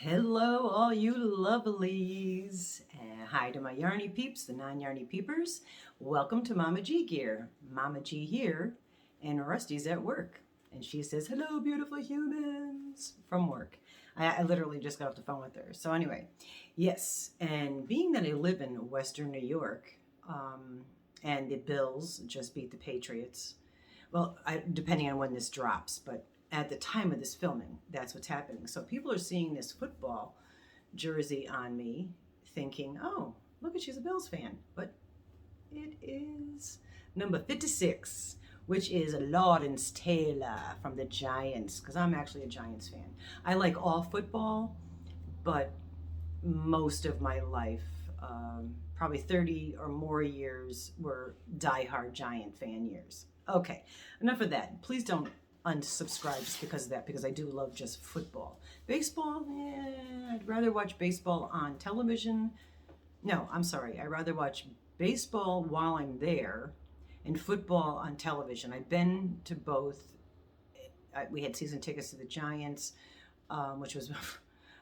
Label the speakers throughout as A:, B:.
A: Hello, all you lovelies. Hi to my yarny peeps, the non-yarny peepers. Welcome to Mama G Gear. Mama G here, and Rusty's at work. And she says, hello, beautiful humans, from work. I literally just got off the phone with her. So anyway, yes, and being that I live in Western New York, and the Bills just beat the Patriots, well, depending on when this drops, but at the time of this filming, that's what's happening. So people are seeing this football jersey on me thinking, oh, look at, she's a Bills fan. But it is number 56, which is Lawrence Taylor from the Giants, because I'm actually a Giants fan. I like all football, but most of my life, probably 30 or more years, were diehard Giant fan years. Okay, enough of that. Please don't unsubscribe just because of that, because I do love just football. Baseball, I'd rather watch baseball on television. No, I'm sorry. I'd rather watch baseball while I'm there and football on television. I've been to both. We had season tickets to the Giants, which was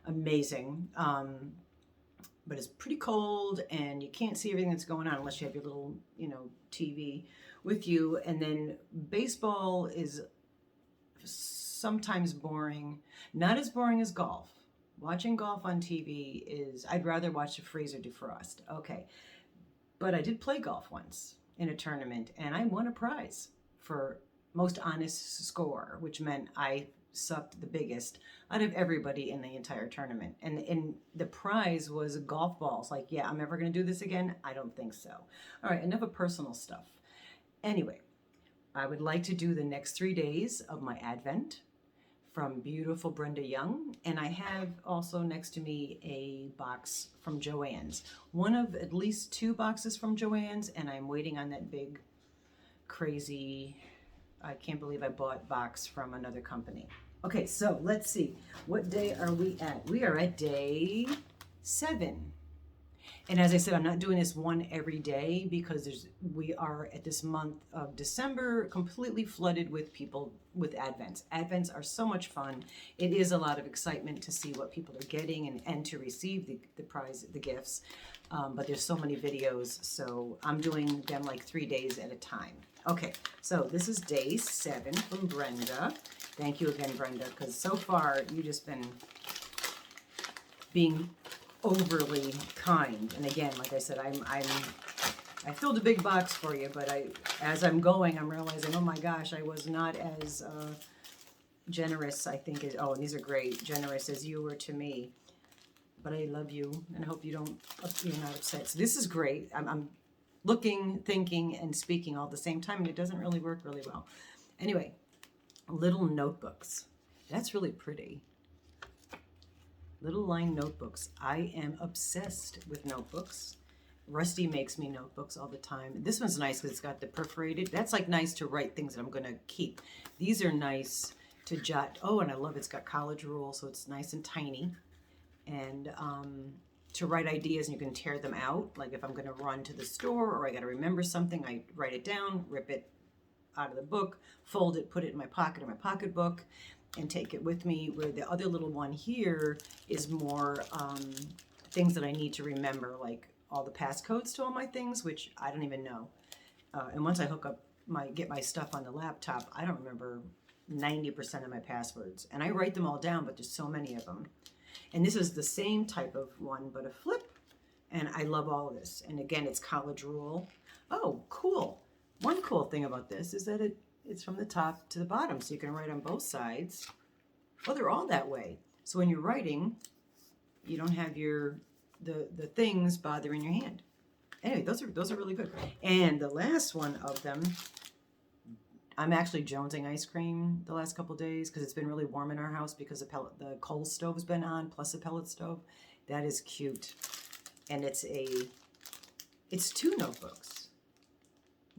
A: amazing. But it's pretty cold and you can't see everything that's going on unless you have your little, TV with you. And then baseball is sometimes boring, not as boring as golf. Watching golf on TV is, I'd rather watch a Fraser defrost. Okay. But I did play golf once in a tournament and I won a prize for most honest score, which meant I sucked the biggest out of everybody in the entire tournament. And the prize was golf balls. Like, yeah, I'm never going to do this again. I don't think so. All right, enough of personal stuff. Anyway, I would like to do the next 3 days of my Advent from beautiful Brenda Young. And I have also next to me a box from Joann's. One of at least 2 boxes from Joann's, and I'm waiting on that big, crazy, I can't believe I bought box from another company. Okay, so let's see. What day are we at? We are at day 7. And as I said, I'm not doing this one every day because we are at this month of December completely flooded with people with Advents. Advents are so much fun. It is a lot of excitement to see what people are getting and to receive the prize, the gifts. But there's so many videos, so I'm doing them like 3 days at a time. Okay, so this is day 7 from Brenda. Thank you again, Brenda, because so far you've just been being overly kind. And again, like I said, I filled a big box for you, but as I'm going, I'm realizing, oh my gosh, I was not as generous, I think, and these are great, generous as you were to me. But I love you, and I hope you're not upset. So this is great. I'm looking, thinking, and speaking all at the same time, and it doesn't really work really well. Anyway, little notebooks. That's really pretty. Little line notebooks. I am obsessed with notebooks. Rusty makes me notebooks all the time. This one's nice because it's got the perforated. That's like nice to write things that I'm going to keep. These are nice to jot. Oh, and I love it's got college rule, so it's nice and tiny. And to write ideas, and you can tear them out. Like if I'm going to run to the store or I got to remember something, I write it down, rip it out of the book, fold it, put it in my pocket or my pocketbook, and take it with me. Where the other little one here is more things that I need to remember, like all the passcodes to all my things, which I don't even know. And once I hook up get my stuff on the laptop, I don't remember 90% of my passwords. And I write them all down, but there's so many of them. And this is the same type of one, but a flip. And I love all of this. And again, it's college rule. Oh, cool. One cool thing about this is that it's from the top to the bottom, so you can write on both sides. Well, they're all that way. So when you're writing, you don't have the things bothering your hand. Anyway, those are really good. And the last one of them, I'm actually jonesing ice cream the last couple days because it's been really warm in our house because the coal stove's been on, plus a pellet stove. That is cute. And it's 2 notebooks.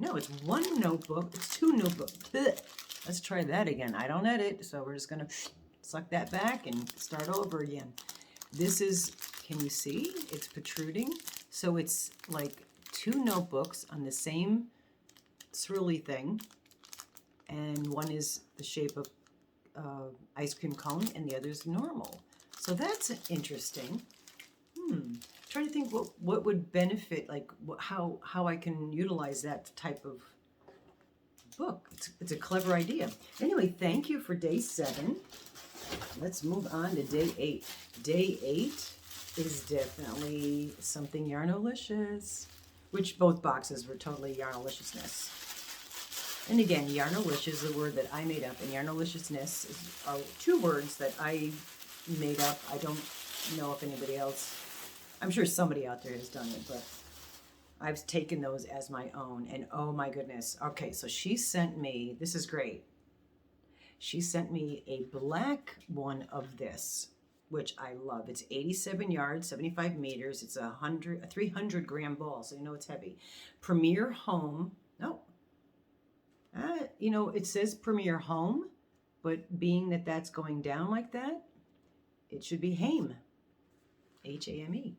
A: No, it's 1 notebook. It's 2 notebooks. Blech. Let's try that again. I don't edit, so we're just going to suck that back and start over again. This is, can you see? It's protruding. So it's like 2 notebooks on the same swirly thing. And one is the shape of ice cream cone and the other is normal. So that's interesting. Trying to think what would benefit, like how I can utilize that type of book. It's a clever idea. Anyway, thank you for day 7. Let's move on to day 8. Day 8 is definitely something yarnolicious, which both boxes were totally yarnoliciousness. And again, yarnolicious is a word that I made up, and yarnoliciousness are 2 words that I made up. I don't know if anybody else, I'm sure somebody out there has done it, but I've taken those as my own. And oh my goodness. Okay, so she sent me, this is great. She sent me a black one of this, which I love. It's 87 yards, 75 meters. It's a 300 gram ball, so you know it's heavy. Premier Home. No. You know, it says Premier Home, but being that that's going down like that, it should be Hame. H-A-M-E.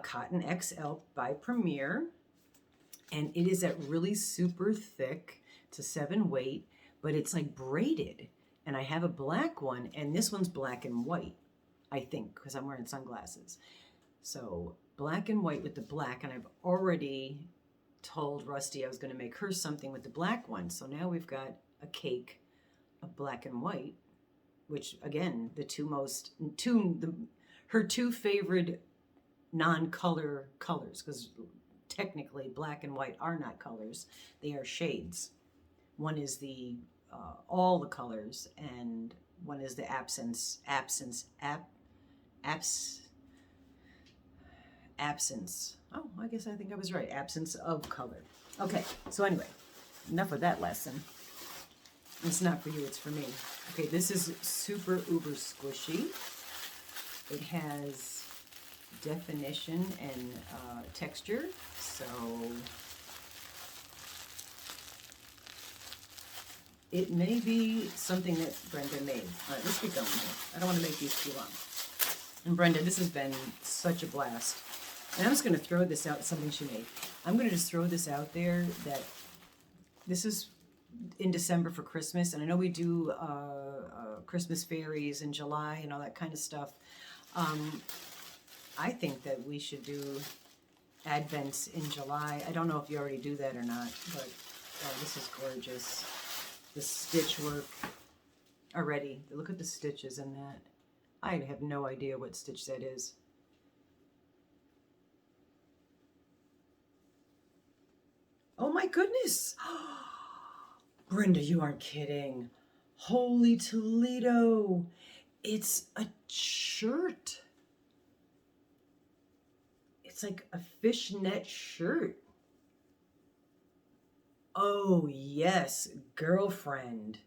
A: Cotton XL by Premier. And it is that really super thick. It's a 7 weight, but it's like braided. And I have a black one, and this one's black and white, I think, because I'm wearing sunglasses. So black and white with the black, and I've already told Rusty I was going to make her something with the black one. So now we've got a cake of black and white, which again, her 2 favorite non-color colors, because technically black and white are not colors, they are shades. One is the all the colors, and one is the absence. Oh, I guess I think I was right. Absence of color. Okay, so anyway, enough of that lesson. It's not for you, it's for me. Okay, this is super uber squishy. It has definition and texture, so it may be something that Brenda made. All right, let's get going here. I don't want to make these too long. And Brenda, this has been such a blast. And I'm just going to throw this out, something she made. I'm going to just throw this out there that this is in December for Christmas. And I know we do Christmas fairies in July and all that kind of stuff. I think that we should do Advents in July. I don't know if you already do that or not, but this is gorgeous. The stitch work already. Look at the stitches in that. I have no idea what stitch that is. Oh my goodness. Brenda, you aren't kidding. Holy Toledo. It's a shirt. It's like a fishnet shirt. Oh, yes, girlfriend.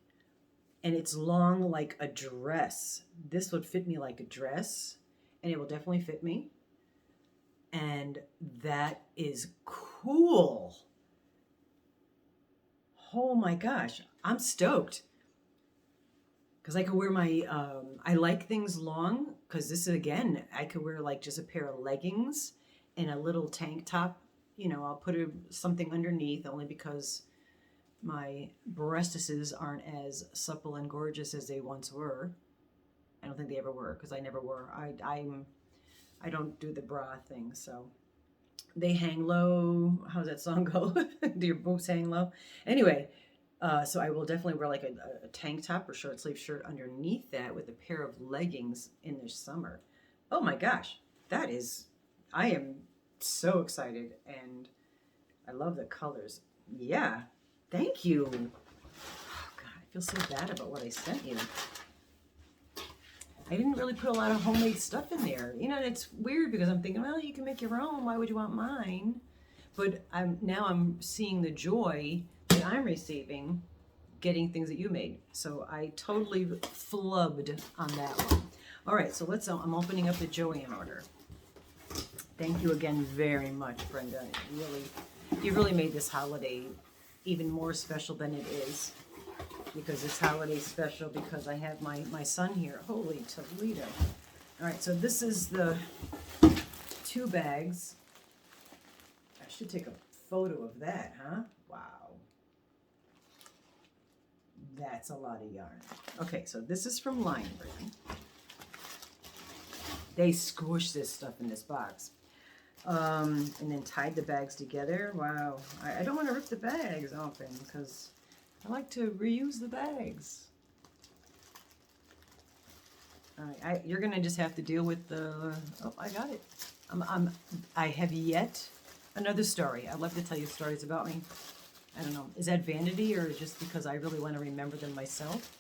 A: And it's long like a dress. This would fit me like a dress, and it will definitely fit me. And that is cool. Oh my gosh, I'm stoked. Because I could wear my, I like things long, because this is, again, I could wear like just a pair of leggings and a little tank top. You know, I'll put something underneath only because my breastises aren't as supple and gorgeous as they once were. I don't think they ever were, because I never were. I don't do the bra thing, so they hang low. How's that song go? Do your boobs hang low? Anyway, so I will definitely wear like a tank top or short sleeve shirt underneath that with a pair of leggings in the summer. Oh my gosh, I am so excited, and I love the colors. Yeah, thank you. Oh God, I feel so bad about what I sent you. I didn't really put a lot of homemade stuff in there. You know, it's weird because I'm thinking, well, you can make your own. Why would you want mine? But now I'm seeing the joy that I'm receiving getting things that you made. So I totally flubbed on that one. All right, so I'm opening up the Joann order. Thank you again very much, Brenda. You really made this holiday even more special than it is. Because it's holiday special because I have my son here. Holy Toledo. All right, so this is the 2 bags. I should take a photo of that, huh? Wow. That's a lot of yarn. Okay, so this is from Lion Brand. They squish this stuff in this box. And then tied the bags together. Wow. I don't want to rip the bags open because I like to reuse the bags. You're going to just have to deal with the... Oh, I got it. I have yet another story. I'd love to tell you stories about me. I don't know. Is that vanity or just because I really want to remember them myself?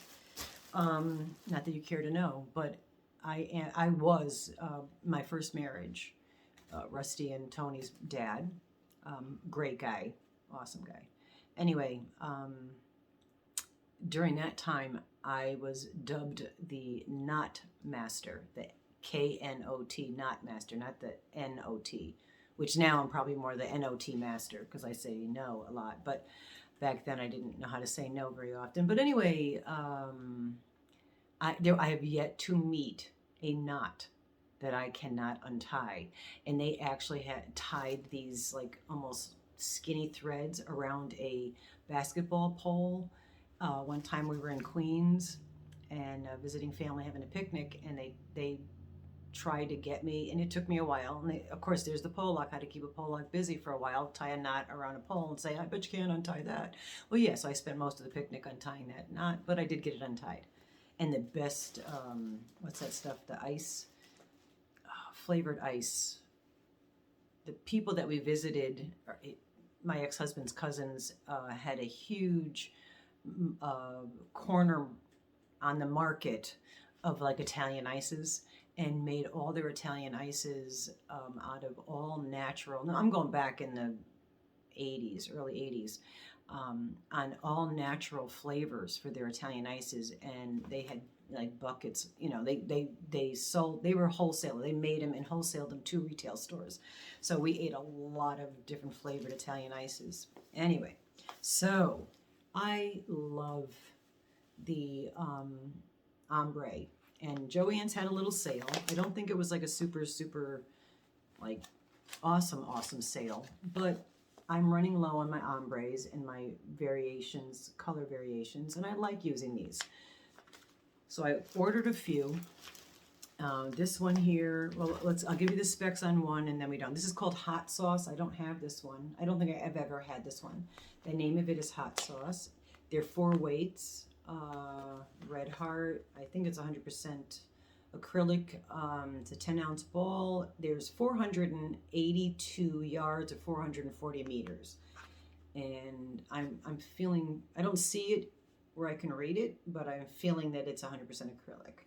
A: Not that you care to know, but I was my first marriage. Rusty and Tony's dad. Great guy. Awesome guy. Anyway, during that time, I was dubbed the Knot Master, the K-N-O-T, Knot Master, not the N-O-T, which now I'm probably more the N-O-T Master because I say no a lot. But back then I didn't know how to say no very often. But anyway, I have yet to meet a knot that I cannot untie. And they actually had tied these like almost skinny threads around a basketball pole. One time we were in Queens and visiting family having a picnic, and they tried to get me, and it took me a while. And of course, there's the pole lock. I had to keep a pole lock busy for a while, tie a knot around a pole and say, I bet you can't untie that. Well, yes, I spent most of the picnic untying that knot, but I did get it untied. And the best, what's that stuff, the ice? Flavored ice. The people that we visited, my ex-husband's cousins, had a huge corner on the market of like Italian ices, and made all their Italian ices out of all natural. Now, I'm going back in the 80s, early 80s, on all natural flavors for their Italian ices, and they had like buckets. You know, they sold. They were wholesaler. They made them and wholesaled them to retail stores. So we ate a lot of different flavored Italian ices. Anyway, so I love the ombre, and Joann's had a little sale. I don't think it was like a super like awesome sale, but I'm running low on my ombres and my variations, color variations, and I like using these. So I ordered a few. This one here, well, I'll give you the specs on one and then we don't. This is called Hot Sauce. I don't have this one. I don't think I've ever had this one. The name of it is Hot Sauce. They're 4 weights. Red Heart, I think it's 100% acrylic. It's a 10-ounce ball. There's 482 yards or 440 meters. And I'm feeling, I don't see it where I can read it, but I'm feeling that it's 100% acrylic.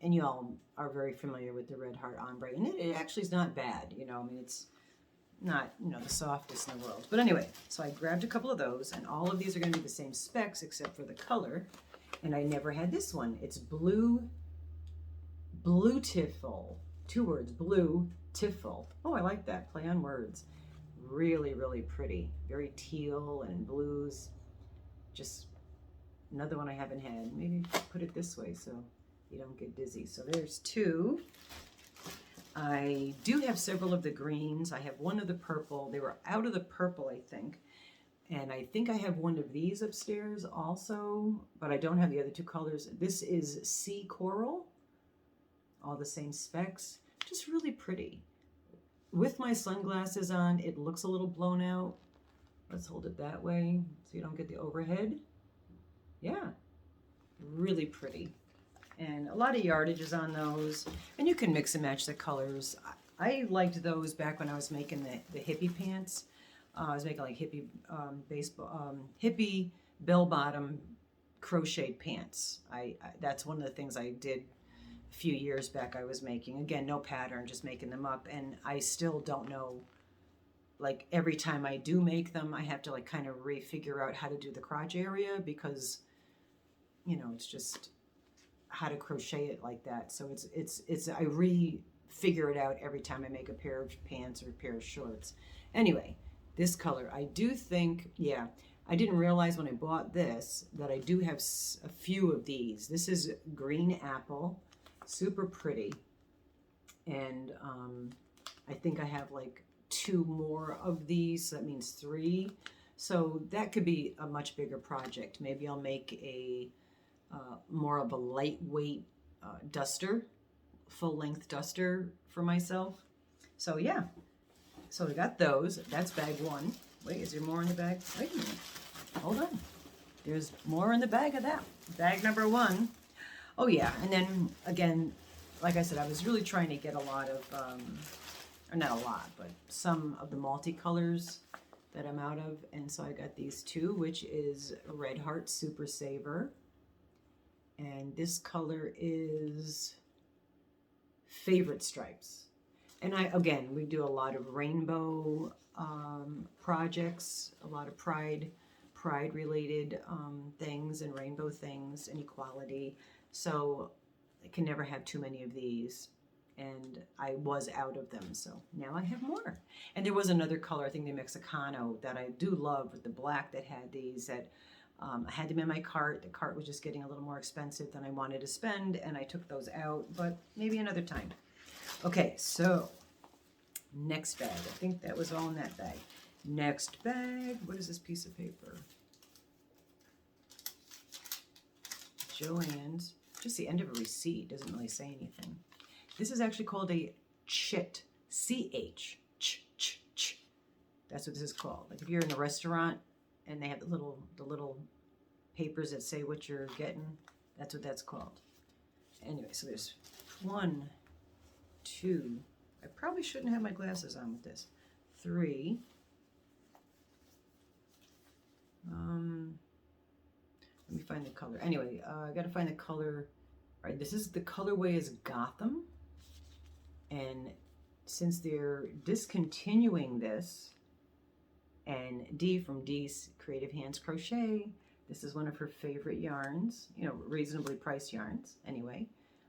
A: And you all are very familiar with the Red Heart ombre, and it actually is not bad. You know, I mean, it's not, you know, the softest in the world. But anyway, so I grabbed a couple of those, and all of these are going to be the same specs except for the color. And I never had this one. It's blue tiffle. 2 words, blue tiffle. Oh, I like that. Play on words. Really, really pretty. Very teal and blues. Just another one I haven't had. Maybe put it this way so you don't get dizzy. So there's 2. I do have several of the greens. I have one of the purple. They were out of the purple, I think. And I think I have one of these upstairs also, but I don't have the other 2 colors. This is Sea Coral. All the same specs. Just really pretty. With my sunglasses on, it looks a little blown out. Let's hold it that way so you don't get the overhead. Yeah, really pretty. And a lot of yardages on those. And you can mix and match the colors. I liked those back when I was making the hippie pants. I was making like hippie hippie bell-bottom crocheted pants. That's one of the things I did a few years back. I was making, again, no pattern, just making them up. And I still don't know, like every time I do make them, I have to like kind of refigure out how to do the crotch area because, you know, it's just how to crochet it like that. So it's I refigure it out every time I make a pair of pants or a pair of shorts. Anyway, this color, I do think, yeah, I didn't realize when I bought this that I do have a few of these. This is green apple, super pretty. And I think I have like 2 more of these, so that means 3. So that could be a much bigger project. Maybe I'll make a more of a lightweight duster full-length duster for myself. So yeah, so we got those. That's bag one. Wait, is there more in the bag? Wait a minute. Hold on. There's more in the bag of that. Bag number one. Oh yeah, and then again, like I said, I was really trying to get a lot of, or not a lot, but some of the multicolors that I'm out of. And so I got these two, which is Red Heart Super Saver. And this color is Favorite Stripes. And we do a lot of rainbow projects, a lot of pride related things and rainbow things and equality. So I can never have too many of these. And I was out of them, so now I have more. And there was another color, I think the Mexicano, that I do love with the black that had these that I had them in my cart. The cart was just getting a little more expensive than I wanted to spend, and I took those out, but maybe another time. Okay, so next bag. I think that was all in that bag. Next bag. What is this piece of paper? Joann's. Just the end of a receipt. Doesn't really say anything. This is actually called a chit. C-H. Ch. That's what this is called. Like if you're in a restaurant and they have the little papers that say what you're getting, that's what that's called. Anyway, so there's 1, 2. I probably shouldn't have my glasses on with this. 3. Let me find the color. Anyway, I got to find the color. All right, this is the colorway is Gotham. And since they're discontinuing this, and Dee from Dee's Creative Hands Crochet, this is one of her favorite yarns, you know, reasonably priced yarns anyway,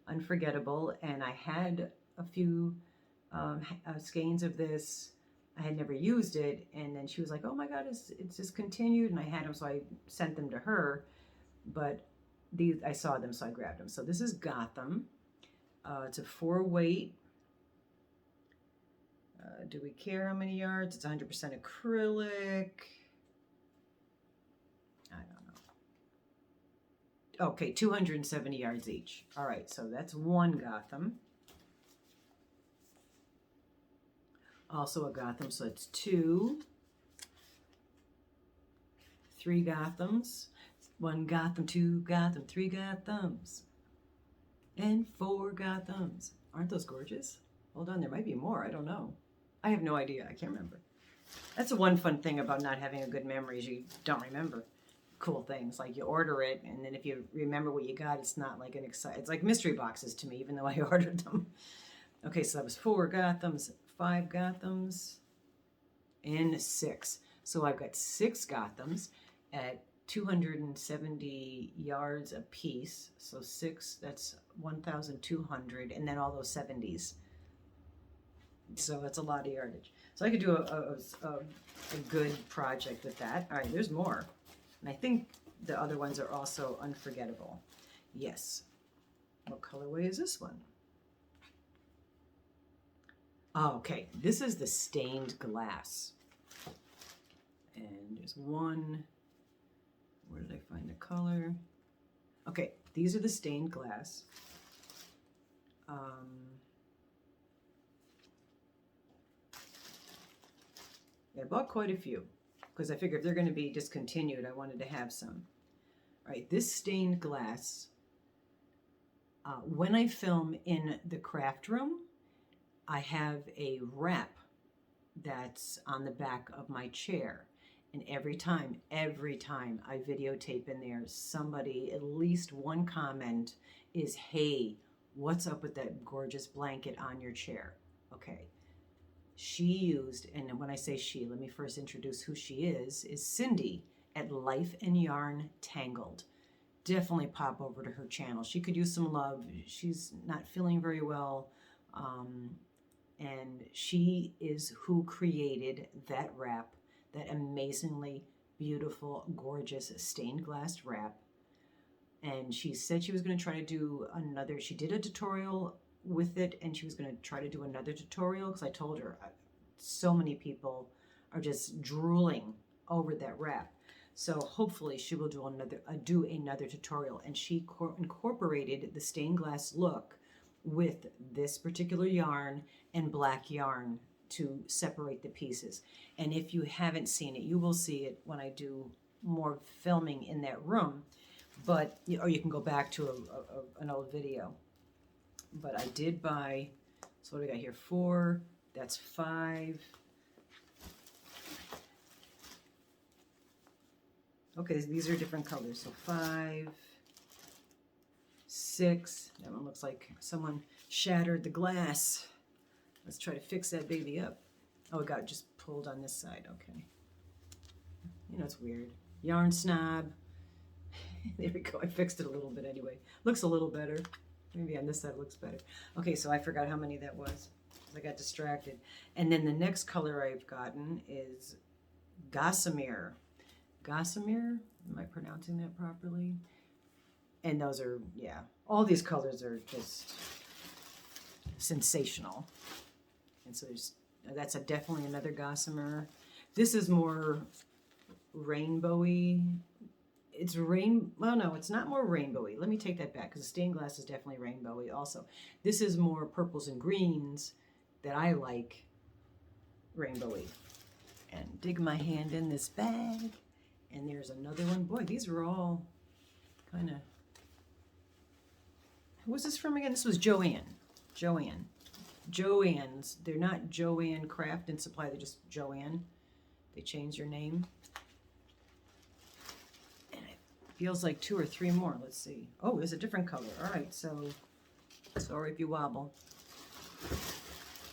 A: Unforgettable. And I had a few skeins of this. I had never used it, and then she was like, oh my god, it's discontinued, and I had them, so I sent them to her, but these I saw them, so I grabbed them. So this is Gotham. It's a 4-weight. Do we care how many yards? It's 100% acrylic. I don't know. Okay, 270 yards each. All right, so that's one Gotham. Also a Gotham, so it's 2. 3 Gothams. 1 Gotham, 2 Gotham, 3 Gothams. And 4 Gothams. Aren't those gorgeous? Hold on, there might be more. I don't know. I have no idea. I can't remember. That's the one fun thing about not having a good memory is you don't remember cool things. Like you order it, and then if you remember what you got, it's not like an exciting. It's like mystery boxes to me, even though I ordered them. Okay, so that was 4 Gothams, 5 Gothams, and 6. So I've got 6 Gothams at 270 yards a piece. So 6, that's 1,200, and then all those 70s. So that's a lot of yardage. So I could do a good project with that. All right, there's more. And I think the other ones are also Unforgettable. Yes. What colorway is this one? Oh, okay, this is the stained glass. And there's one. Where did I find the color? Okay, these are the stained glass. I bought quite a few because I figured if they're going to be discontinued, I wanted to have some. All right, this stained glass, when I film in the craft room, I have a wrap that's on the back of my chair. And every time I videotape in there, somebody, at least one comment is, hey, what's up with that gorgeous blanket on your chair? Okay. She used, and when I say she, let me first introduce who she is Cindy at Life and Yarn Tangled. Definitely pop over to her channel. She could use some love. She's not feeling very well. And she is who created that wrap, that amazingly beautiful, gorgeous stained glass wrap. And she said she was going to try to do another, she did a tutorial with it, and she was going to try to do another tutorial because I told her so many people are just drooling over that wrap. So hopefully she will do another tutorial. And she incorporated the stained glass look with this particular yarn and black yarn to separate the pieces. And if you haven't seen it, you will see it when I do more filming in that room. But, or you can go back to an old video. But I did buy, so what do we got here? 4, that's 5. Okay, these are different colors. So 5, 6. That one looks like someone shattered the glass. Let's try to fix that baby up. Oh, it got just pulled on this side. Okay. You know, it's weird. Yarn snob. There we go. I fixed it a little bit anyway. Looks a little better. Maybe on this side it looks better. Okay, so I forgot how many that was. I got distracted. And then the next color I've gotten is gossamer. Gossamer? Am I pronouncing that properly? And those are, yeah, all these colors are just sensational. And so that's definitely another gossamer. This is more rainbowy. Well, no, it's not more rainbowy. Let me take that back, because stained glass is definitely rainbowy also. This is more purples and greens that I like rainbowy. And dig my hand in this bag. And there's another one. Boy, these are all kind of... Who was this from again? This was Joann. Joann's. They're not Joann Craft and Supply. They're just Joann. They changed their name. And it feels like 2 or 3 more. Let's see. Oh, there's a different color. All right, so sorry if you wobble.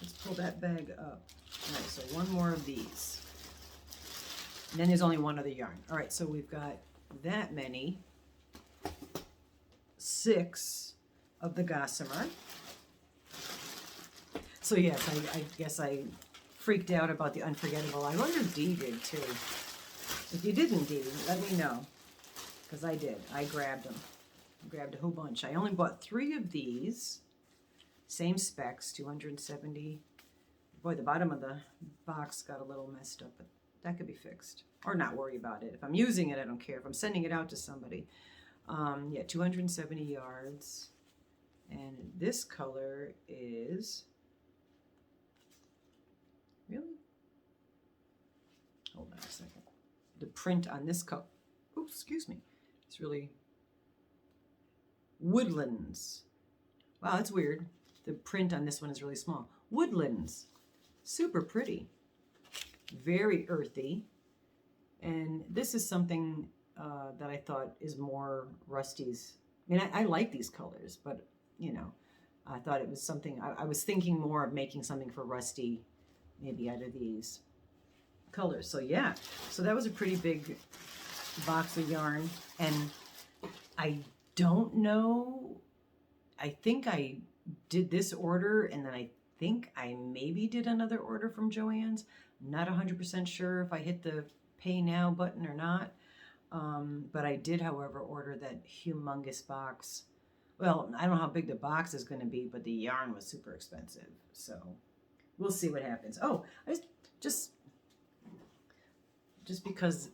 A: Let's pull that bag up. All right, so 1 more of these. And then there's only 1 other yarn. All right, so we've got that many. 6 of the gossamer. So yes, I guess I freaked out about the unforgettable. I wonder if Dee did too. If you didn't, Dee, let me know. Because I did. I grabbed them. Grabbed a whole bunch. I only bought 3 of these. Same specs, 270. Boy, the bottom of the box got a little messed up, but that could be fixed. Or not worry about it. If I'm using it, I don't care. If I'm sending it out to somebody. Yeah, 270 yards. And this color is... Really? Hold on a second. The print on this color... Oh, excuse me. It's really... Woodlands. Wow, that's weird. The print on this one is really small. Woodlands. Super pretty. Very earthy. And this is something that I thought is more Rusty's. I mean, I like these colors, but, you know, I thought it was something, I was thinking more of making something for Rusty, maybe out of these colors. So, yeah. So that was a pretty big box of yarn. And I don't know. I think I did this order, and then I think I maybe did another order from Joann's. I'm not 100% sure if I hit the pay now button or not. But I did, however, order that humongous box. Well, I don't know how big the box is going to be, but the yarn was super expensive. So we'll see what happens. Oh, I just because,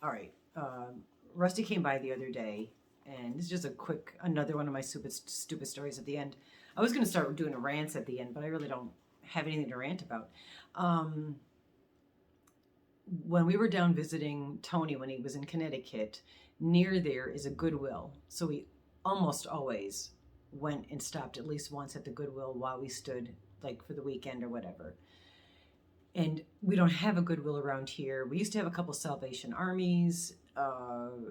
A: all right, Rusty came by the other day, and this is just another one of my stupid stories at the end. I was going to start doing a rant at the end, but I really don't have anything to rant about. When we were down visiting Tony when he was in Connecticut, near there is a Goodwill. So we almost always went and stopped at least once at the Goodwill while we stood, like, for the weekend or whatever. And we don't have a Goodwill around here. We used to have a couple Salvation Armies. All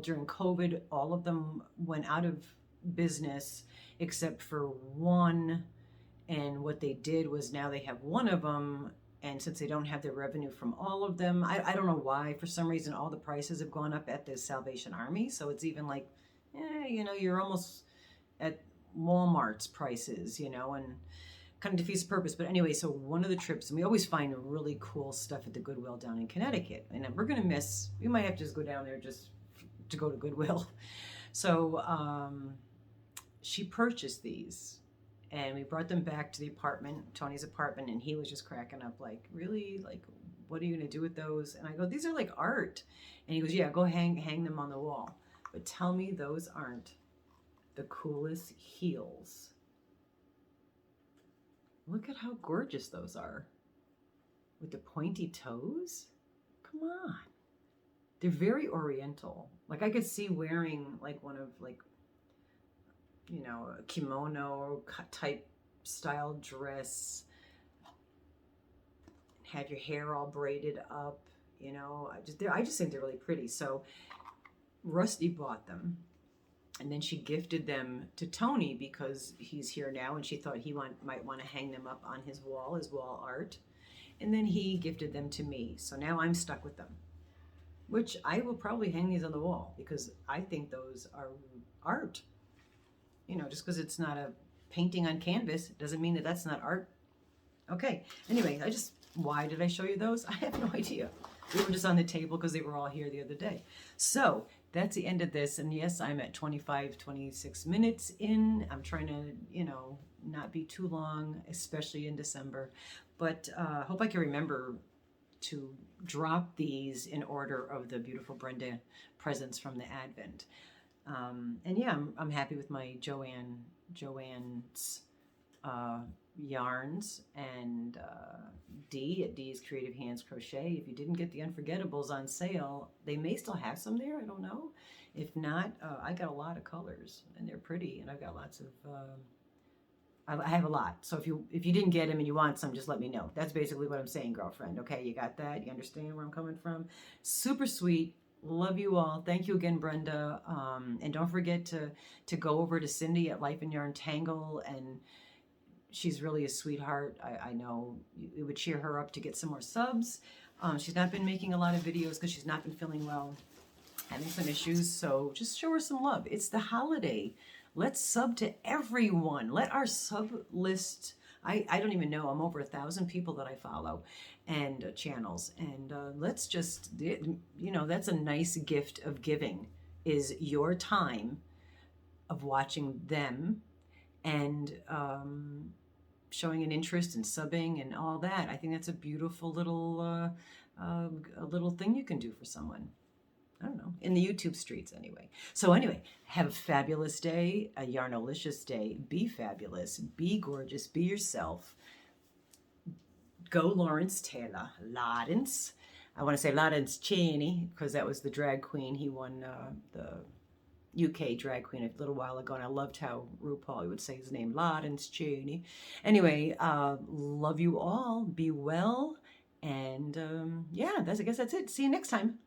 A: during COVID, all of them went out of business except for one. And what they did was now they have one of them. And since they don't have the revenue from all of them, I don't know why. For some reason, all the prices have gone up at the Salvation Army. So it's even like, you know, you're almost at Walmart's prices, you know, and kind of defeats the purpose. But anyway, so one of the trips, and we always find really cool stuff at the Goodwill down in Connecticut. And we're going to we might have to just go down there just to go to Goodwill. So she purchased these. And we brought them back to the apartment, Tony's apartment, and he was just cracking up like, really? Like, what are you going to do with those? And I go, these are like art. And he goes, yeah, go hang them on the wall. But tell me those aren't the coolest heels. Look at how gorgeous those are. With the pointy toes. Come on. They're very oriental. Like I could see wearing like one of like, you know, a kimono type style dress. Have your hair all braided up, you know. I just think they're really pretty. So Rusty bought them. And then she gifted them to Tony because he's here now and she thought he might want to hang them up on his wall art. And then he gifted them to me. So now I'm stuck with them, which I will probably hang these on the wall because I think those are art. You know, just because it's not a painting on canvas doesn't mean that that's not art. Okay, anyway, why did I show you those? I have no idea. They were just on the table because they were all here the other day. So that's the end of this. And yes, I'm at 26 minutes in. I'm trying to, you know, not be too long, especially in December. But hope I can remember to drop these in order of the beautiful Brenda presents from the Advent. And yeah, I'm happy with my Joann's yarns and D at D's Creative Hands Crochet. If you didn't get the Unforgettables on sale, they may still have some there. I don't know. If not, I got a lot of colors and they're pretty, and I've got lots of. I have a lot. So if you didn't get them and you want some, just let me know. That's basically what I'm saying, girlfriend. Okay, you got that? You understand where I'm coming from? Super sweet. Love you all. Thank you again, Brenda. And don't forget to go over to Cindy at Life in Yarn Tangle, and she's really a sweetheart. I know it would cheer her up to get some more subs. She's not been making a lot of videos because she's not been feeling well, having some issues. So just show her some love. It's the holiday. Let's sub to everyone. Let our sub list. I don't even know. I'm over 1,000 people that I follow and channels. And let's just, you know, that's a nice gift of giving, is your time of watching them and showing an interest in subbing and all that. I think that's a beautiful little thing you can do for someone. I don't know, in the YouTube streets anyway. So anyway, have a fabulous day, a yarnolicious day. Be fabulous, be gorgeous, be yourself. Go Lawrence Taylor, Lawrence. I want to say Lawrence Cheney because that was the drag queen. He won the UK drag queen a little while ago, and I loved how RuPaul would say his name, Lawrence Cheney. Anyway, love you all. Be well. And yeah, I guess that's it. See you next time.